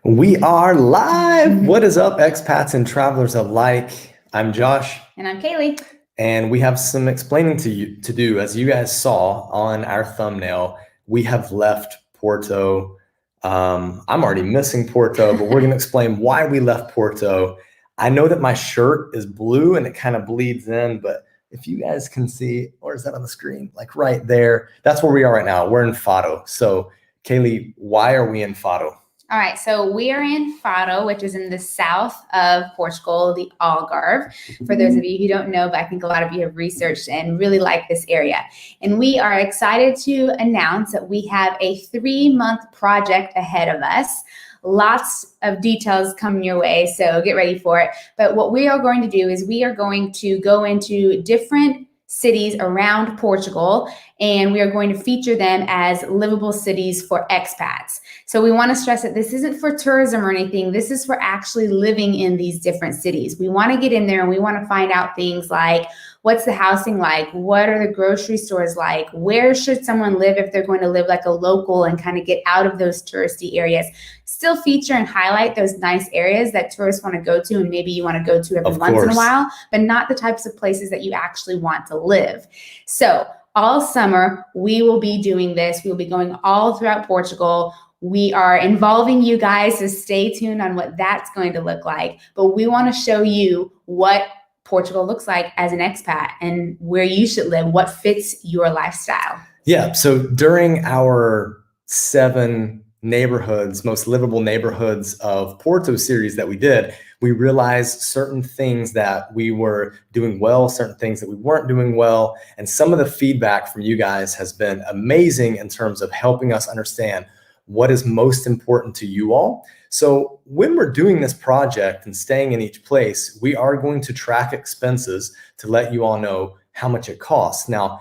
We are live. What is up, expats and travelers alike? I'm Josh. And I'm Kalie. And we have some explaining to do. As you guys saw on our thumbnail, we have left Porto. I'm already missing Porto, but we're going to explain why we left Porto. I know that my shirt is blue and it kind of bleeds in, but if you guys can see, or is that on the screen? Like right there, that's where we are right now. We're in Faro. So Kalie, why are we in Faro? All right, so we are in Faro, which is in the south of Portugal, the Algarve. For those of you who don't know, but I think a lot of you have researched and really like this area. And we are excited to announce that we have a 3-month project ahead of us. Lots of details coming your way, so get ready for it. But what we are going to do is we are going to go into different cities around Portugal, and we are going to feature them as livable cities for expats. So we want to stress that this isn't for tourism or anything. This is for actually living in these different cities. We want to get in there and we want to find out things like, what's the housing like? What are the grocery stores like? Where should someone live if they're going to live like a local and kind of get out of those touristy areas? Still feature and highlight those nice areas that tourists want to go to and maybe you want to go to every once in a while, but not the types of places that you actually want to live. So all summer, we will be doing this. We will be going all throughout Portugal. We are involving you guys, so stay tuned on what that's going to look like. But we want to show you what Portugal looks like as an expat and where you should live, what fits your lifestyle. Yeah, so during our 7 neighborhoods, most livable neighborhoods of Porto series that we did, we realized certain things that we were doing well, certain things that we weren't doing well. And some of the feedback from you guys has been amazing in terms of helping us understand what is most important to you all. So when we're doing this project and staying in each place, we are going to track expenses to let you all know how much it costs. Now,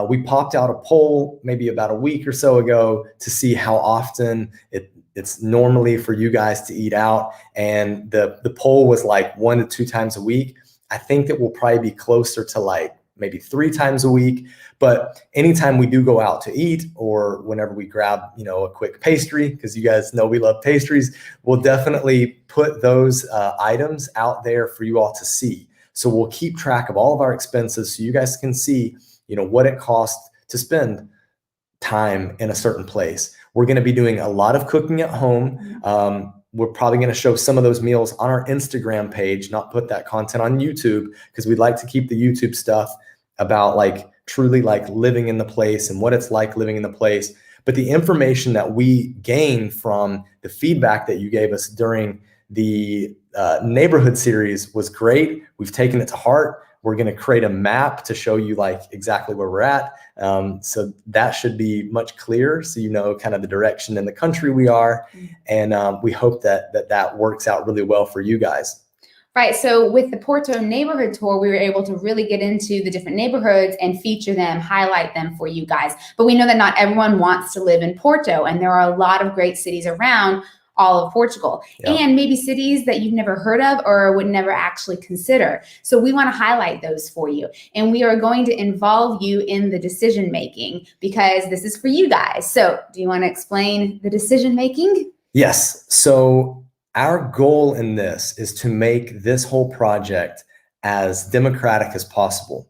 we popped out a poll maybe about a week or so ago to see how often it's normally for you guys to eat out. And the poll was like 1 to 2 times a week. I think that we'll probably be closer to like maybe 3 times a week. But anytime we do go out to eat or whenever we grab, a quick pastry, because you guys know we love pastries, we'll definitely put those items out there for you all to see. So we'll keep track of all of our expenses so you guys can see what it costs to spend time in a certain place. We're going to be doing a lot of cooking at home. We're probably going to show some of those meals on our Instagram page, not put that content on YouTube, because we'd like to keep the YouTube stuff about truly living in the place and what it's like living in the place. But the information that we gain from the feedback that you gave us during the neighborhood series was great. We've taken it to heart. We're going to create a map to show you exactly where we're at. So that should be much clearer. So you know kind of the direction in the country we are. And we hope that works out really well for you guys. Right. So with the Porto neighborhood tour, we were able to really get into the different neighborhoods and feature them, highlight them for you guys. But we know that not everyone wants to live in Porto, and there are a lot of great cities around all of Portugal, and maybe cities that you've never heard of or would never actually consider. So we want to highlight those for you. And we are going to involve you in the decision making because this is for you guys. So do you want to explain the decision making? Yes. So our goal in this is to make this whole project as democratic as possible.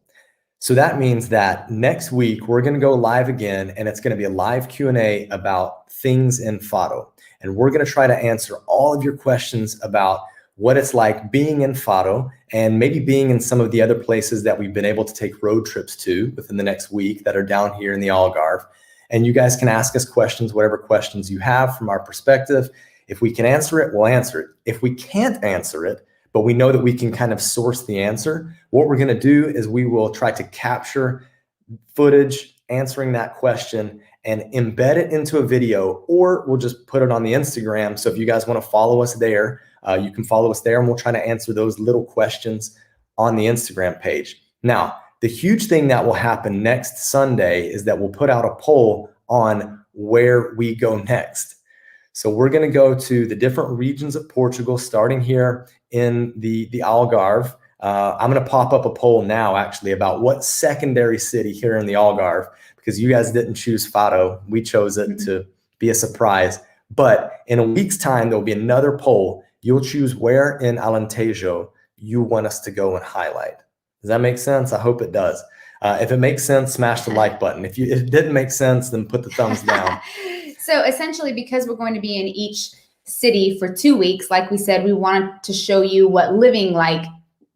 So that means that next week we're going to go live again, and it's going to be a live Q&A about things in Faro. And we're going to try to answer all of your questions about what it's like being in Faro and maybe being in some of the other places that we've been able to take road trips to within the next week that are down here in the Algarve. And you guys can ask us questions, whatever questions you have from our perspective. If we can answer it, we'll answer it. If we can't answer it, but we know that we can kind of source the answer, what we're going to do is we will try to capture footage answering that question and embed it into a video, or we'll just put it on the Instagram. So if you guys want to follow us there, you can follow us there, and we'll try to answer those little questions on the Instagram page. Now, the huge thing that will happen next Sunday is that we'll put out a poll on where we go next. So we're going to go to the different regions of Portugal, starting here in the Algarve. I'm going to pop up a poll now, actually, about what secondary city here in the Algarve, because you guys didn't choose Faro. We chose it to be a surprise. But in a week's time, there'll be another poll. You'll choose where in Alentejo you want us to go and highlight. Does that make sense? I hope it does. If it makes sense, smash the like button. If it didn't make sense, then put the thumbs down. So essentially, because we're going to be in each city for 2 weeks, like we said, we wanted to show you what living like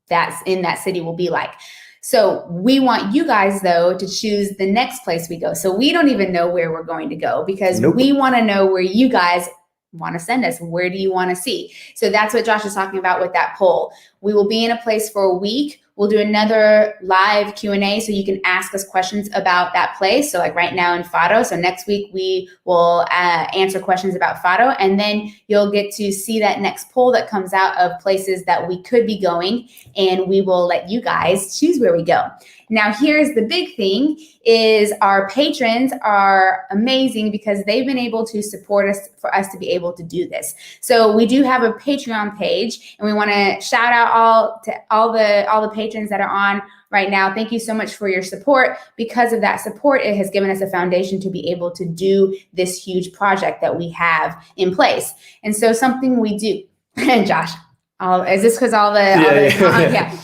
that's in that city will be like. So we want you guys, though, to choose the next place we go. So we don't even know where we're going to go because we want to know where you guys want to send us. Where do you want to see? So that's what Josh is talking about with that poll. We will be in a place for a week. We'll do another live Q&A so you can ask us questions about that place. So like right now in Faro. So next week we will answer questions about Faro, and then you'll get to see that next poll that comes out of places that we could be going, and we will let you guys choose where we go. Now, here's the big thing is our patrons are amazing because they've been able to support us for us to be able to do this. So we do have a Patreon page, and we want to shout out all the patrons that are on right now. Thank you so much for your support. Because of that support, it has given us a foundation to be able to do this huge project that we have in place. And so something we do, and Josh, is this because yeah.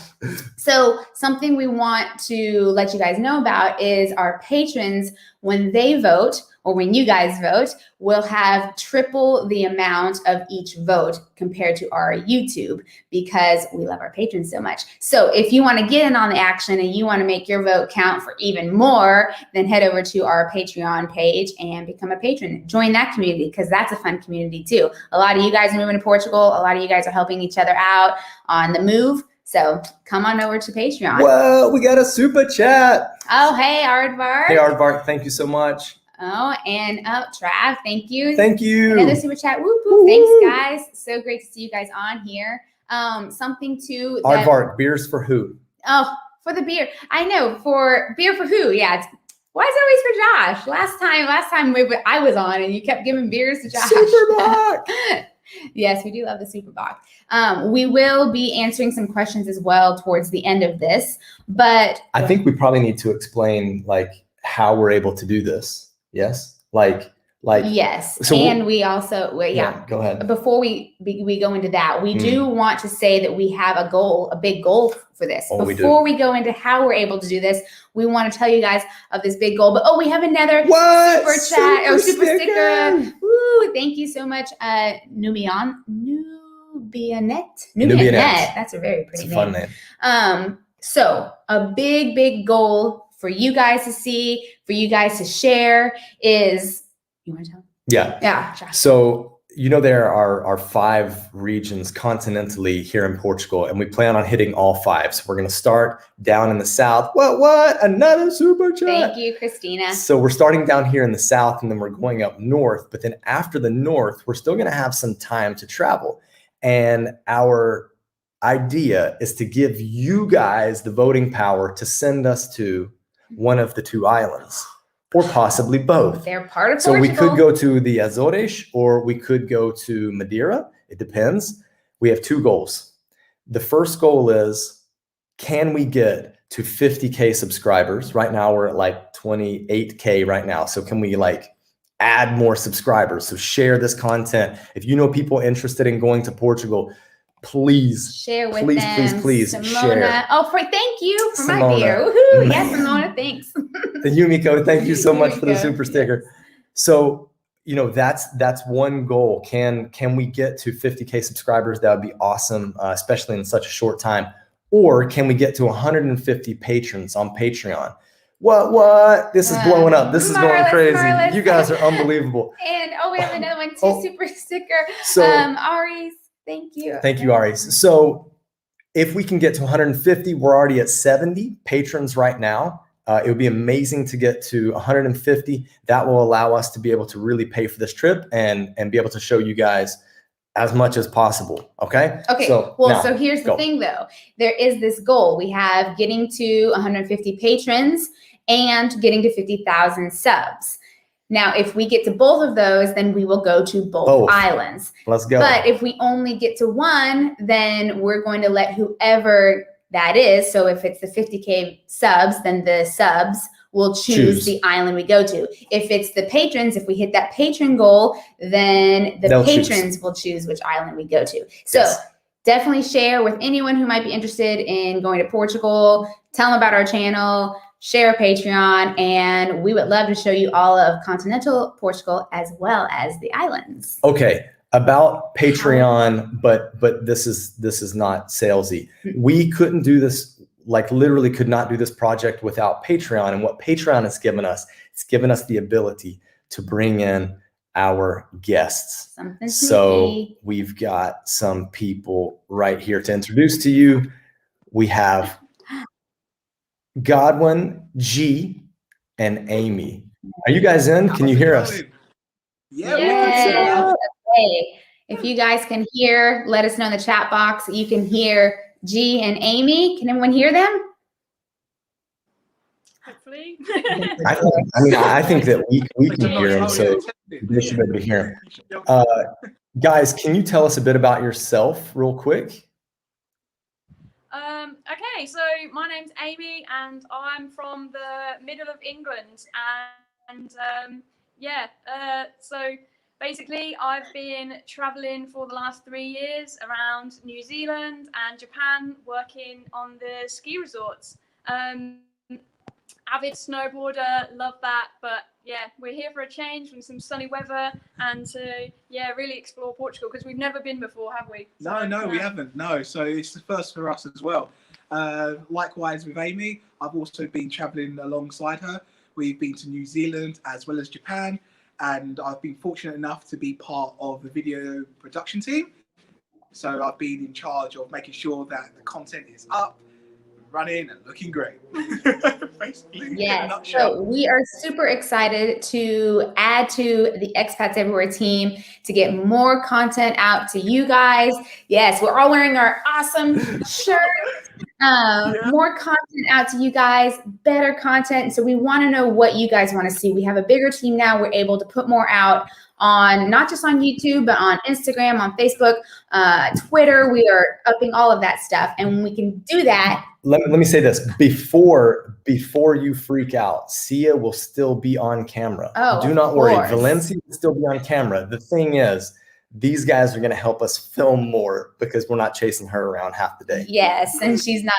So something we want to let you guys know about is our patrons, when they vote, or when you guys vote, will have triple the amount of each vote compared to our YouTube, because we love our patrons so much. So if you want to get in on the action and you want to make your vote count for even more, then head over to our Patreon page and become a patron. Join that community, because that's a fun community too. A lot of you guys are moving to Portugal. A lot of you guys are helping each other out on the move. So come on over to Patreon. Well, we got a super chat. Oh, hey, Aardvark. Hey, Aardvark. Thank you so much. Oh, and Trav, thank you. Thank you. Another super chat. Whoop, whoop. Thanks, guys. So great to see you guys on here. Something to Aardvark, beers for who? Oh, for the beer. I know, for beer for who? Yeah. Why is it always for Josh? Last time I was on and you kept giving beers to Josh. Superbock. Yes, we do love the Superbock. We will be answering some questions as well towards the end of this, but I think we probably need to explain like how we're able to do this. Yes, like yes. So and we also go ahead. Before we go into that, we do want to say that we have a big goal for this. Before we go into how we're able to do this, we want to tell you guys of this big goal. But we have another super chat, super sticker. Woo! Thank you so much, Nubianet. That's a very pretty name. Fun name. So a big goal for you guys to see, for you guys to share is, you want to tell? Yeah. Josh. So, there are 5 regions continentally here in Portugal, and we plan on hitting all 5. So we're going to start down in the south. What? Another super chat. Thank you, Christina. So we're starting down here in the south, and then we're going up north. But then after the north, we're still going to have some time to travel. And our idea is to give you guys the voting power to send us to one of the 2 islands, or possibly both. They're part of So Portugal. we could go to the Azores, or we could go to Madeira. It depends. We have 2 goals. The first goal is, can we get to 50K subscribers? Right now we're at like 28K right now. So can we add more subscribers? So share this content. If you know people interested in going to Portugal, please share with them. Please Simona. share. Thank you for Simona. my beer. Woohoo! Yes, Simona, thanks. The Yumiko, thank you so much for the super sticker. So, that's one goal. Can we get to 50K subscribers? That would be awesome, especially in such a short time. Or can we get to 150 patrons on Patreon? What? This is blowing up. This is going crazy. You guys are unbelievable. And we have another one too, super sticker. So, Aries, thank you. Thank you, Aries. So if we can get to 150, we're already at 70 patrons right now. It would be amazing to get to 150. That will allow us to be able to really pay for this trip and be able to show you guys as much as possible. Okay. So here's the thing though. There is this goal. We have getting to 150 patrons and getting to 50,000 subs. Now, if we get to both of those, then we will go to both islands. Let's go. But if we only get to one, then we're going to let whoever that is. So if it's the 50K subs, then the subs we'll choose the island we go to. If it's the patrons, if we hit that patron goal, then the patrons will choose which island we go to. So definitely share with anyone who might be interested in going to Portugal. Tell them about our channel, share a Patreon, and we would love to show you all of continental Portugal as well as the islands. Okay, about Patreon, but this is not salesy. We couldn't do this, like literally could not do this project without Patreon. And what Patreon has given us, it's given us the ability to bring in our guests. Something so sneaky. We've got some people right here to introduce to you. We have Godwin, G, and Amy. Are you guys in? Can you hear us? Yeah, yeah. Okay. If you guys can hear, let us know in the chat box. You can hear G and Amy. Can everyone hear them? Hopefully. I think that we can hear them, so they should be able to hear them. Guys, can you tell us a bit about yourself real quick? Okay, so my name's Amy and I'm from the middle of England, and so basically I've been traveling for the last 3 years around New Zealand and Japan, working on the ski resorts. Avid snowboarder, love that, but yeah, we're here for a change from some sunny weather and to really explore Portugal, because we've never been before, have we? No, we haven't. No, so it's the first for us as well. Likewise with Amy, I've also been traveling alongside her. We've been to New Zealand as well as Japan, and I've been fortunate enough to be part of the video production team. So I've been in charge of making sure that the content is up, running, and looking great. Basically, yes. So we are super excited to add to the Expats Everywhere team to get more content out to you guys. Yes, we're all wearing our awesome shirts. More content out to you guys, better content. So we want to know what you guys want to see. We have a bigger team now. We're able to put more out on, not just on YouTube, but on Instagram, on Facebook, Twitter. We are upping all of that stuff. And when we can do that. Let me say this before you freak out. Sia will still be on camera. Oh, do not worry. Valencia will still be on camera. The thing is, these guys are going to help us film more because we're not chasing her around half the day. Yes, and she's not,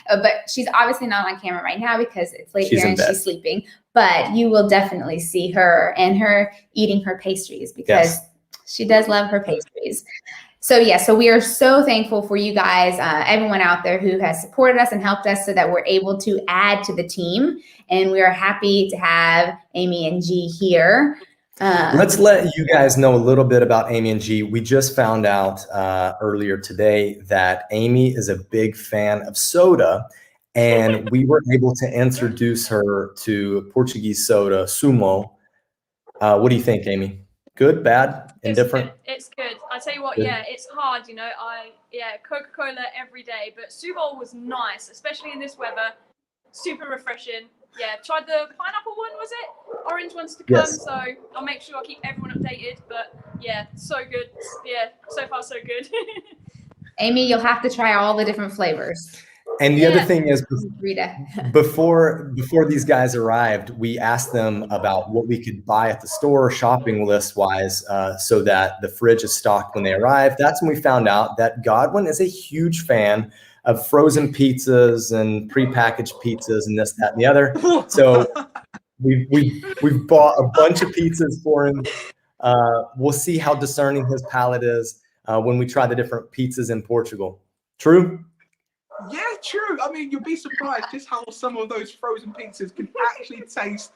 but she's obviously not on camera right now because it's late here and she's sleeping. But you will definitely see her and her eating her pastries because she does love her pastries. So we are so thankful for you guys, everyone out there who has supported us and helped us so that we're able to add to the team. And we are happy to have Amy and G here. Let's let you guys know a little bit about Amy and G. We just found out earlier today that Amy is a big fan of soda, and we were able to introduce her to Portuguese soda, Sumo. What do you think, Amy? Good, bad, indifferent? It's good. I tell you what, it's hard, you know. Coca-Cola every day, but Sumo was nice, especially in this weather. Super refreshing. Yeah, tried the pineapple one, was it? Orange one's to come, so I'll make sure I keep everyone updated. But yeah, so good. Yeah, so far so good. Amy, you'll have to try all the different flavors. And the other thing is, before these guys arrived, we asked them about what we could buy at the store, shopping list wise, so that the fridge is stocked when they arrive. That's when we found out that Godwin is a huge fan of frozen pizzas and prepackaged pizzas and this, that, and the other. So we've bought a bunch of pizzas for him. We'll see how discerning his palate is when we try the different pizzas in Portugal. True? Yeah, true. I mean, you'll be surprised just how some of those frozen pizzas can actually taste,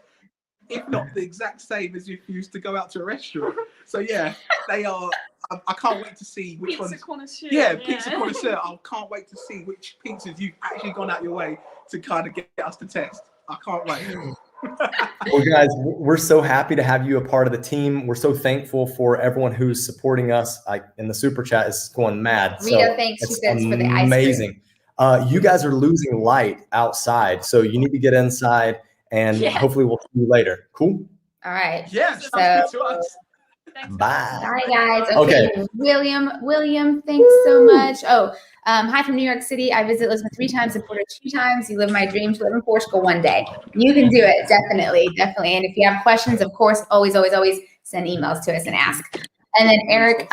if not the exact same as if you used to go out to a restaurant. So yeah, they are. I can't wait to see which ones. Connoisseur. Yeah, pizza connoisseur. I can't wait to see which pizzas you've actually gone out your way to kind of get us to test. I can't wait. Well, guys, we're so happy to have you a part of the team. We're so thankful for everyone who's supporting us. In the super chat is going mad. Rita, thanks. She says for the ice cream. Amazing. You guys are losing light outside, so you need to get inside, and hopefully we'll see you later. Cool? All right. Yeah, sounds good to us. Thanks. Bye. Bye, guys. Okay. Okay. William, thanks so much. Oh, hi from New York City. I visit Lisbon 3 times and Porto 2 times. You live my dream to live in Portugal one day. You can do it. Definitely. And if you have questions, of course, always send emails to us and ask. And then Eric,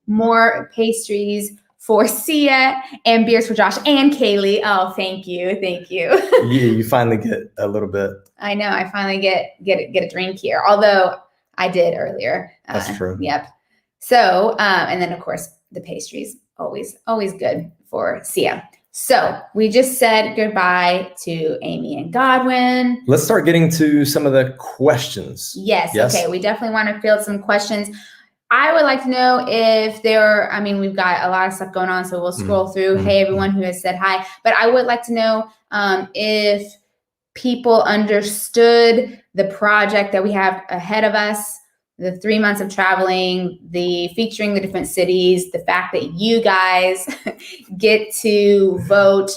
more pastries for Sia and beers for Josh and Kalie. Oh, thank you. You finally get a little bit. I know. I finally get a drink here. Although I did earlier. That's true. Yep. So, and then of course the pastries, always good for Sia. So we just said goodbye to Amy and Godwin. Let's start getting to some of the questions. Yes. Okay. We definitely want to field some questions. I would like to know if we've got a lot of stuff going on, so we'll scroll through. Hey, everyone who has said hi. But I would like to know if people understood the project that we have ahead of us, the 3 months of traveling, featuring the different cities, the fact that you guys get to vote.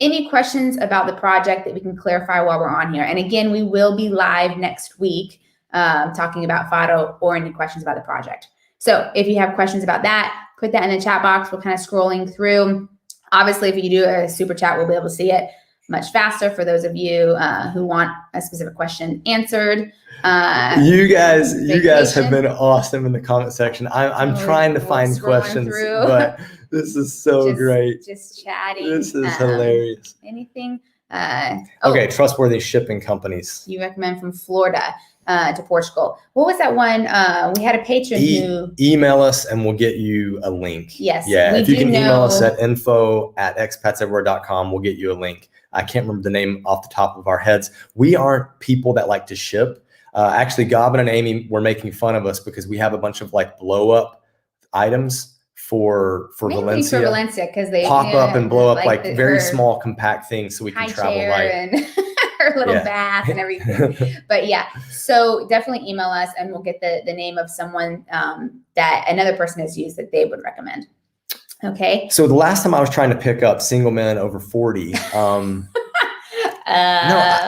Any questions about the project that we can clarify while we're on here? And again, we will be live next week talking about Fado or any questions about the project. So if you have questions about that, put that in the chat box. We're kind of scrolling through. Obviously, if you do a super chat, we'll be able to see it much faster for those of you who want a specific question answered. You guys have been awesome in the comment section. I'm trying to find questions, but this is so great. Just chatting. This is hilarious. Anything? Okay, trustworthy shipping companies. You recommend from Florida to Portugal. What was that one? We had a patron who email us and we'll get you a link. Yes. Yeah. If you can email us at info@expatseverywhere.com, we'll get you a link. I can't remember the name off the top of our heads. We aren't people that like to ship. Actually, Godwin and Amy were making fun of us because we have a bunch of like blow up items for Valencia. For Valencia, because they pop up and blow up like very small, compact things, so we can travel light. And her little bath and everything. But yeah, so definitely email us and we'll get the name of someone that another person has used that they would recommend. Okay. So the last time I was trying to pick up single men over 40, no,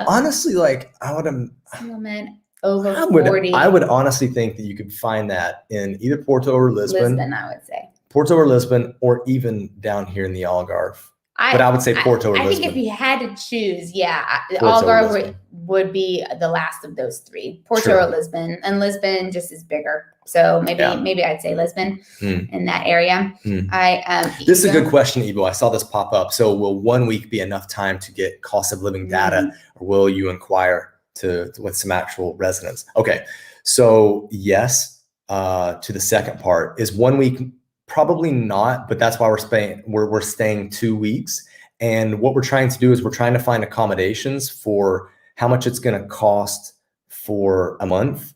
honestly, like I would have single men over 40. I would honestly think that you could find that in either Porto or Lisbon. Lisbon, I would say. Porto or Lisbon, or even down here in the Algarve. But I would say Porto or Lisbon. I think if you had to choose, Algarve would be the last of those 3. Porto or Lisbon, and Lisbon just is bigger. So maybe I'd say Lisbon in that area. This is a good question, Ibo. I saw this pop up. So will 1 week be enough time to get cost of living data, or will you inquire with some actual residents? Okay, so yes, to the second part. Is 1 week? Probably not, but that's why we're staying 2 weeks. And what we're trying to do is we're trying to find accommodations for how much it's going to cost for a month.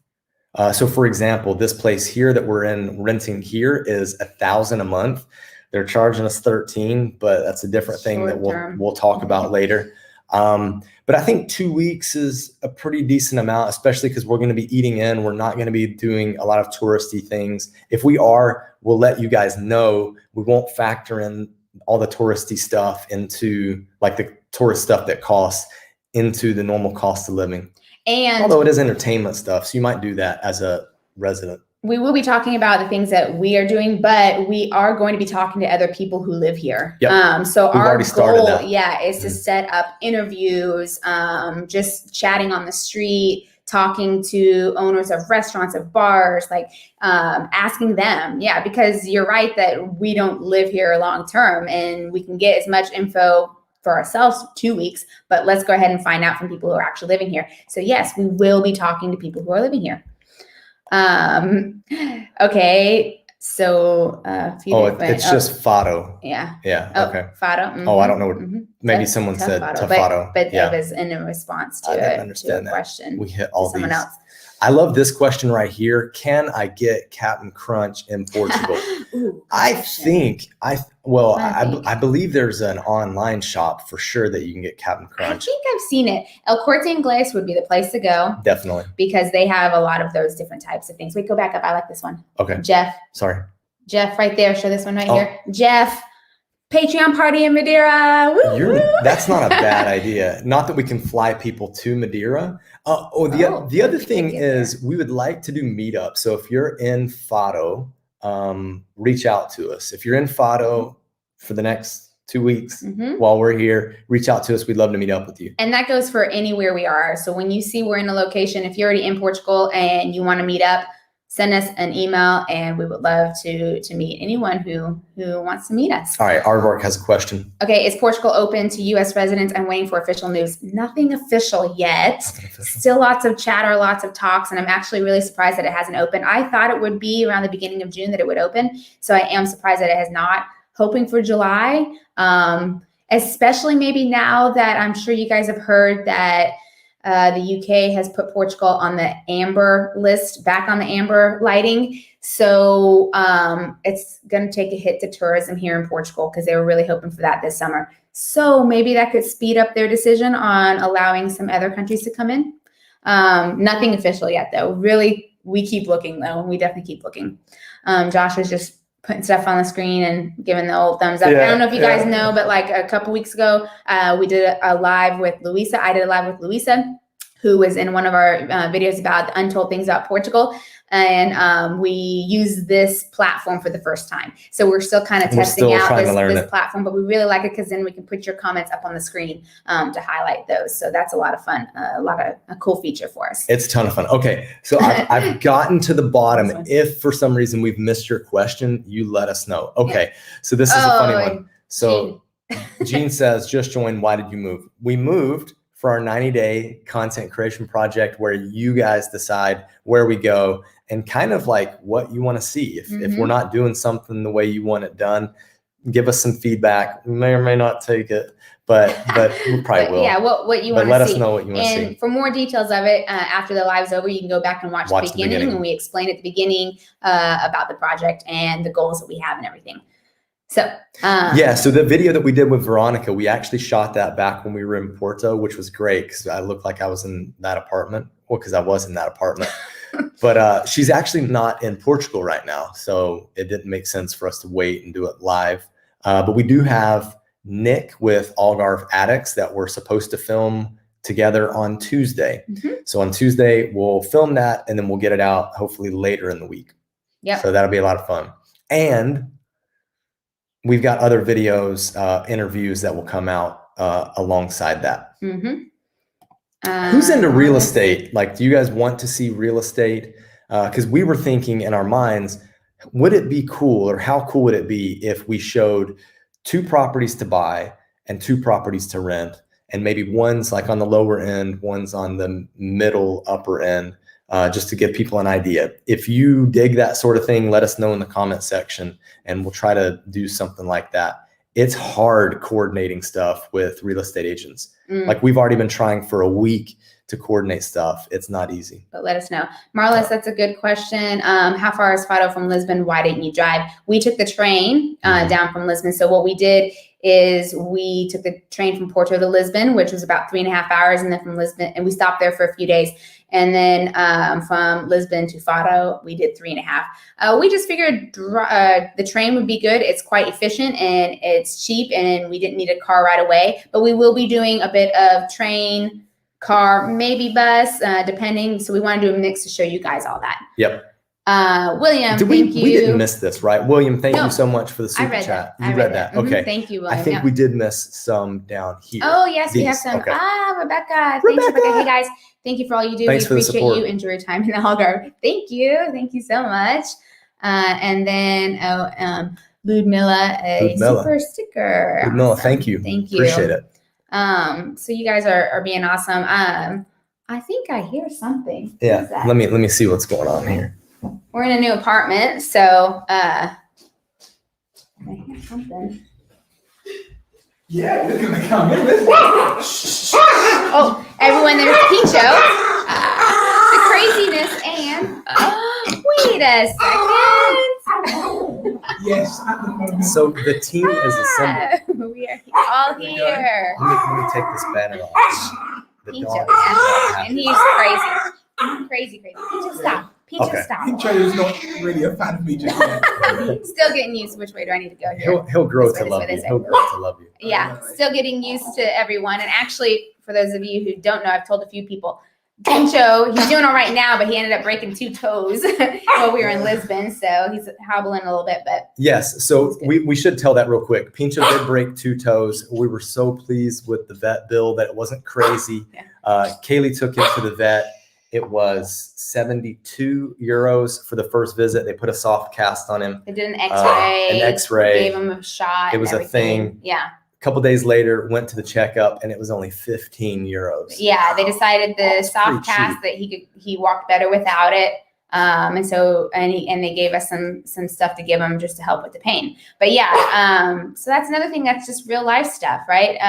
So for example, this place here that we're renting here is $1,000 a month. They're charging us 13, but that's a different thing that we'll talk about later. But I think 2 weeks is a pretty decent amount, especially because we're going to be eating in. We're not going to be doing a lot of touristy things. If we are, we'll let you guys know. We won't factor in all the touristy stuff into like the tourist stuff that costs into the normal cost of living. And although it is entertainment stuff, so you might do that as a resident. We will be talking about the things that we are doing, but we are going to be talking to other people who live here. Yep. So our goal, is to set up interviews, just chatting on the street, talking to owners of restaurants, of bars, like asking them. Yeah, because you're right that we don't live here long term, and we can get as much info for ourselves 2 weeks, but let's go ahead and find out from people who are actually living here. So yes, we will be talking to people who are living here. Okay, so it's just Fado. Yeah. Okay. Fado. I don't know. Maybe someone said Fado. But it was in a response to a question. We hit all someone these. Else. I love this question right here. Can I get Captain Crunch in Portugal? Ooh, I believe there's an online shop for sure that you can get Captain Crunch. I think I've seen it. El Corte Inglés would be the place to go. Definitely. Because they have a lot of those different types of things. Wait, go back up. I like this one. Okay. Jeff. Sorry. Jeff right there. Show this one right here. Jeff Patreon party in Madeira. Woo! That's not a bad idea. Not that we can fly people to Madeira. The other thing is we would like to do meetups. So if you're in Fado, reach out to us. If you're in Fado for the next 2 weeks while we're here, reach out to us. We'd love to meet up with you. And that goes for anywhere we are. So when you see we're in a location, if you're already in Portugal and you want to meet up, send us an email and we would love to meet anyone who wants to meet us. All right, Aardvark has a question. Okay, is Portugal open to U.S. residents? I'm waiting for official news. Nothing official yet. Still lots of chatter, lots of talks, and I'm actually really surprised that it hasn't opened. I thought it would be around the beginning of June that it would open, so I am surprised that it has not. Hoping for July, especially maybe now that I'm sure you guys have heard that the UK has put Portugal on the amber list, back on the amber lighting. So it's going to take a hit to tourism here in Portugal because they were really hoping for that this summer. So maybe that could speed up their decision on allowing some other countries to come in. Nothing official yet, though. Really, we keep looking, though. We definitely keep looking. Josh was just putting stuff on the screen and giving the old thumbs up. I don't know if you guys know, but like a couple weeks ago, we did a live with Luisa. I did a live with Luisa, who was in one of our videos about the untold things about Portugal. And we use this platform for the first time. So we're still kind of testing out this platform, but we really like it because then we can put your comments up on the screen to highlight those. So that's a lot of fun, a cool feature for us. It's a ton of fun. Okay, so I've gotten to the bottom. If for some reason we've missed your question, you let us know. Okay, so this is a funny one. So Jean says, just joined, why did you move? We moved for our 90-day content creation project where you guys decide where we go and kind of like what you want to see. If we're not doing something the way you want it done, give us some feedback. We may or may not take it, but we probably will. Yeah, what you want to see. But let us know what you want to see. And for more details of it, after the live's over, you can go back and watch the beginning. And we explain at the beginning about the project and the goals that we have and everything. So so the video that we did with Veronica, we actually shot that back when we were in Porto, which was great because I looked like I was in that apartment. Well, because I was in that apartment. But she's actually not in Portugal right now, so it didn't make sense for us to wait and do it live. But we do have Nick with Algarve Addicts that we're supposed to film together on Tuesday. So on Tuesday, we'll film that and then we'll get it out hopefully later in the week. Yeah. So that'll be a lot of fun. And we've got other videos, interviews that will come out alongside that. Who's into real estate? Like, do you guys want to see real estate? Because we were thinking in our minds, would it be cool or how cool would it be if we showed 2 properties to buy and 2 properties to rent, and maybe one's like on the lower end, one's on the middle upper end, just to give people an idea. If you dig that sort of thing, let us know in the comment section and we'll try to do something like that. It's hard coordinating stuff with real estate agents. Like we've already been trying for a week to coordinate stuff. It's not easy. But let us know. Marlis, that's a good question. How far is Fado from Lisbon? Why didn't you drive? We took the train down from Lisbon. So what we did is we took the train from Porto to Lisbon, which was about 3.5 hours. And then from Lisbon, and we stopped there for a few days. And then from Lisbon to Fado, we did 3.5. We just figured the train would be good. It's quite efficient and it's cheap and we didn't need a car right away. But we will be doing a bit of train, car, maybe bus, depending. So we want to do a mix to show you guys all that. Yep. William, thank you. We didn't miss this, right? William, thank you so much for the super chat. You read that. Okay. Thank you, William. I think we did miss some down here. Oh, yes, we have some. Okay. Rebecca. Thanks, Rebecca. Hey, guys. Thank you for all you do. Thanks we appreciate for the support. you. Enjoy your time in the Algarve. Thank you. Thank you so much. And then Ludmilla, super sticker. Ludmilla, Awesome. Thank you. Thank you. Appreciate it. So you guys are being awesome. I think I hear something. Yeah. Let me see what's going on here. We're in a new apartment, so I hear something. Yeah, we're gonna come in. Oh, everyone, there's Picho. The craziness and wait a second. Yes, at the moment. So the team is assembled. We are all here. Let me take this banner off. The Picho, dog is not happy. and he's crazy. Crazy. Picho, stop. Pincho Okay. style. Pincho is not really a fan of me just yet. Still getting used to which way do I need to go here. He'll grow This way, to this love way, you. this way. He'll grow to love you. Yeah, still getting used to everyone. And actually, for those of you who don't know, I've told a few people, Pincho, he's doing all right now, but he ended up breaking 2 toes while we were in Lisbon. So he's hobbling a little bit, but Yes. So we should tell that real quick. Pincho did break 2 toes. We were so pleased with the vet bill that it wasn't crazy. Yeah. Kaylee took him to the vet. It was 72 euros for the first visit. They put a soft cast on him. they did an X-ray. Gave him a shot. It was and a everything. thing. Yeah. A couple days later, went to the checkup, and it was only 15 euros. Yeah, they decided the That's soft pretty cast that he walked better without it. And they gave us some stuff to give him just to help with the pain. But yeah, so that's another thing that's just real life stuff, right?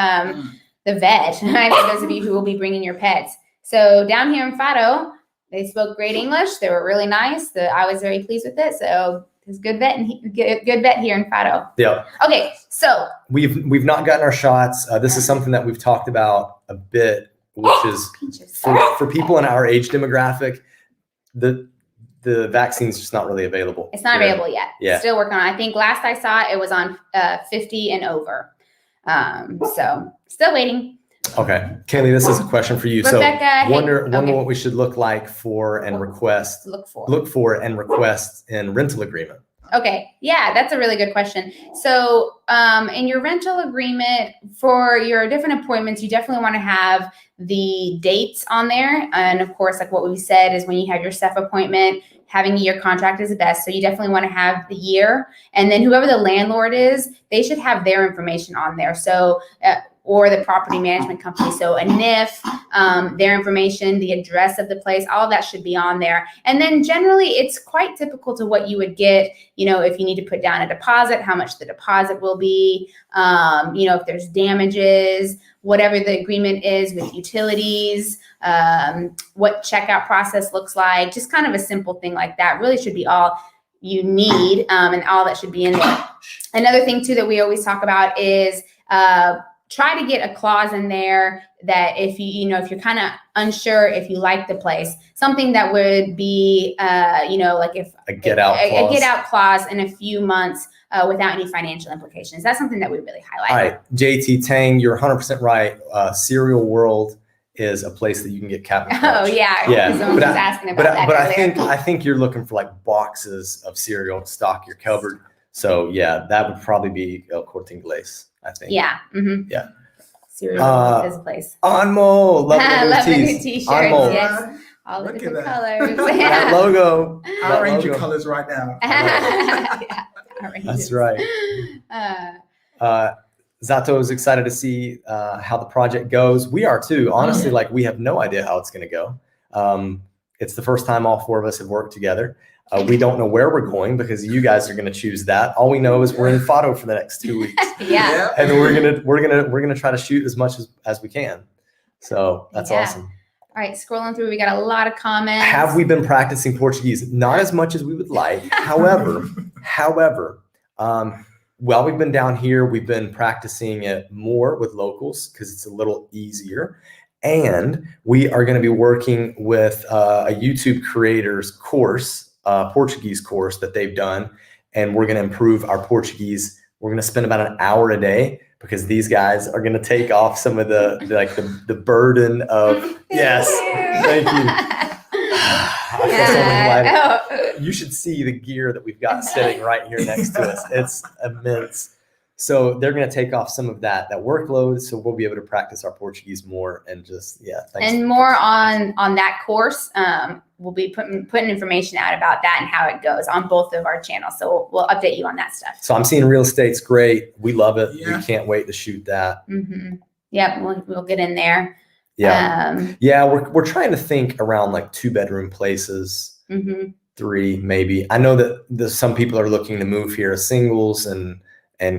The vet, right? For those of you who will be bringing your pets. So down here in Faro, they spoke great English. They were really nice. I was very pleased with it. So it's good vet and good vet here in Faro. Yeah. Okay, so We've not gotten our shots. This is something that we've talked about a bit, which is for people in our age demographic, the vaccine's just not really available. it's not available yet. Yeah. Still working on it. I think last I saw it was on 50 and over. So still waiting. Okay, Kaylee, this is a question for you. Rebecca, So wonder okay. what we should look like for and request Look for. and request in rental agreement. Okay. Yeah, that's a really good question. So in your rental agreement for your different appointments, you definitely want to have the dates on there. And of course, like what we said is when you have your SEF appointment, having a year contract is the best. So you definitely want to have the year. And then whoever the landlord is, they should have their information on there. So or the property management company. So a NIF, their information, the address of the place, all of that should be on there. And then generally it's quite typical to what you would get, if you need to put down a deposit, how much the deposit will be, if there's damages, whatever the agreement is with utilities, what checkout process looks like, just kind of a simple thing like that really should be all you need, and all that should be in there. Another thing too that we always talk about is try to get a clause in there that if if you're kind of unsure if you like the place, something that would be like if A get out clause. A get out clause in a few months without any financial implications. That's something that we really highlight. All right, JT Tang, you're 100% right. Cereal World is a place that you can get Captain Crunch. Oh yeah, Yeah, someone was asking about that but earlier. I think you're looking for like boxes of cereal to stock your cupboard. So yeah, that would probably be El Corte Inglés, I think. Yeah. Mm-hmm. Yeah. Cereal is a place. Anmo, love Love the new tees. t-shirts. Anmo. Yes. All the Look different at colors. That logo. I'll that arrange your logo. colors right now. Yeah, That's right. Zato is excited to see how the project goes. We are too. Honestly, like we have no idea how it's going to go. It's the first time all 4 of us have worked together. We don't know where we're going because you guys are going to choose that. All we know is we're in Fado for the next 2 weeks, Yeah. and we're gonna try to shoot as much as we can. So that's Yeah. awesome. All right, scrolling through, we got a lot of comments. Have we been practicing Portuguese? Not as much as we would like. However, while we've been down here, we've been practicing it more with locals because it's a little easier. And we are going to be working with a YouTube creators course, Portuguese course that they've done. And we're going to improve our Portuguese. We're going to spend about an hour a day because these guys are going to take off some of the burden of, yes, thank you. I feel so excited. You should see the gear that we've got sitting right here next to us. It's immense. So they're going to take off some of that workload. So we'll be able to practice our Portuguese more and just, thanks. And more on that course. We'll be putting information out about that and how it goes on both of our channels. So we'll update you on that stuff. So I'm seeing real estate's great. We love it. Yeah. We can't wait to shoot that. Mm-hmm. Yep, we'll get in there. Yeah. We're trying to think around like 2-bedroom places, Mm-hmm. 3 maybe. I know that some people are looking to move here as singles and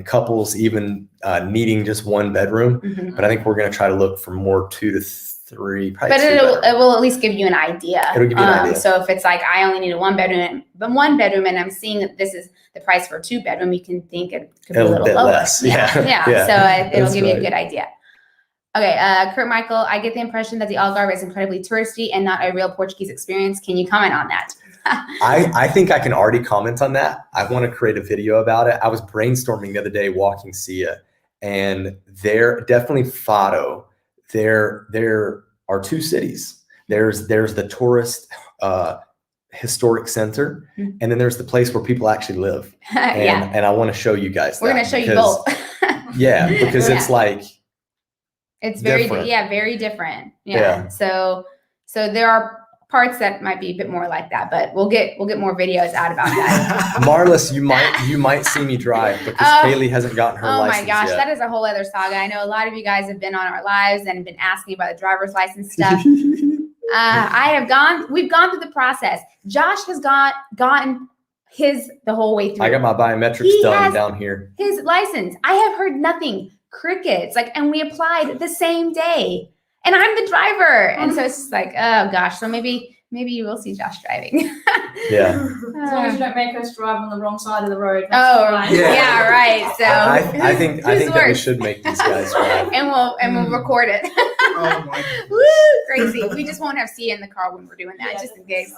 couples even needing just 1 bedroom. Mm-hmm. But I think we're going to try to look for more 2 to 3. But it will at least give you an idea. It'll give you an idea. So if it's like I only need a 1-bedroom, and I'm seeing that this is the price for a 2-bedroom, you can think it could be a little bit lower. less. Yeah. So it'll give you a right. good idea. Okay, Kurt Michael, I get the impression that the Algarve is incredibly touristy and not a real Portuguese experience. Can you comment on that? I think I can already comment on that. I want to create a video about it. I was brainstorming the other day walking Sia, and there definitely Fado. There are two cities. There's the tourist historic center, and then there's the place where people actually live. And I want to show you guys. We're gonna show you both. Yeah, because it's like it's very different. very different. Yeah. So there are parts that might be a bit more like that, but we'll get more videos out about that. Marlis, you might see me drive because Kalie hasn't gotten her license. Oh my gosh, yet. that is a whole other saga. I know a lot of you guys have been on our lives and been asking about the driver's license stuff. We've gone through the process. Josh has gotten the whole way through. I got my biometrics done down here. His license. I have heard nothing. Crickets. And we applied the same day. And I'm the driver. And so it's just like, oh gosh. So maybe you will see Josh driving. As Yeah. long as you don't make us drive on the wrong side of the road. Yeah, right. So I think that we should make these guys drive. and we'll record it. Oh my goodness. Woo, crazy. We just won't have Sia in the car when we're doing that, just in case.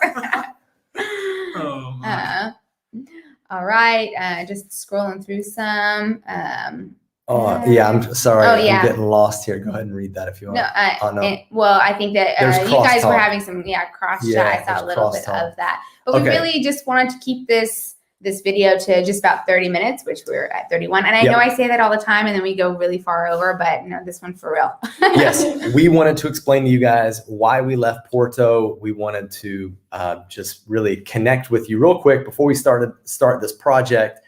Oh my. All right. Just scrolling through some. Yeah, I'm sorry. Oh, yeah. I'm getting lost here. Go ahead and read that if you want. Well, I think that you guys were having some cross chat. I saw a little bit of that. But we really just wanted to keep this video to just about 30 minutes, which we're at 31. And I know I say that all the time and then we go really far over, but no, this one for real. Yes, we wanted to explain to you guys why we left Porto. We wanted to just really connect with you real quick before we start this project.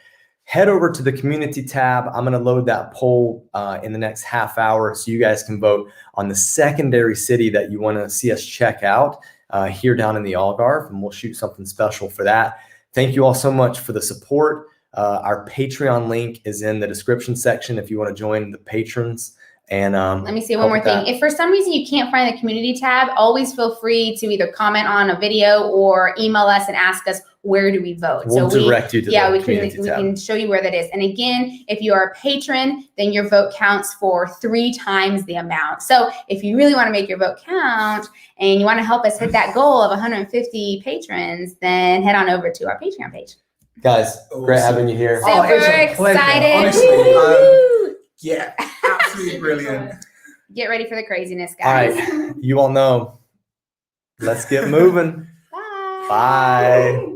Head over to the community tab. I'm going to load that poll in the next half hour so you guys can vote on the secondary city that you want to see us check out here down in the Algarve, and we'll shoot something special for that. Thank you all so much for the support. Our Patreon link is in the description section if you want to join the patrons. And let me say one more thing. If for some reason you can't find the community tab, always feel free to either comment on a video or email us and ask us, where do we vote? We'll direct you to the community tab. We can show you where that is. And again, if you are a patron, then your vote counts for 3 times the amount. So if you really want to make your vote count and you want to help us hit that goal of 150 patrons, then head on over to our Patreon page. Guys, great having you here. Super excited. Honestly, yeah, absolutely brilliant. Get ready for the craziness, guys. All right, you all know. Let's get moving. Bye. Bye.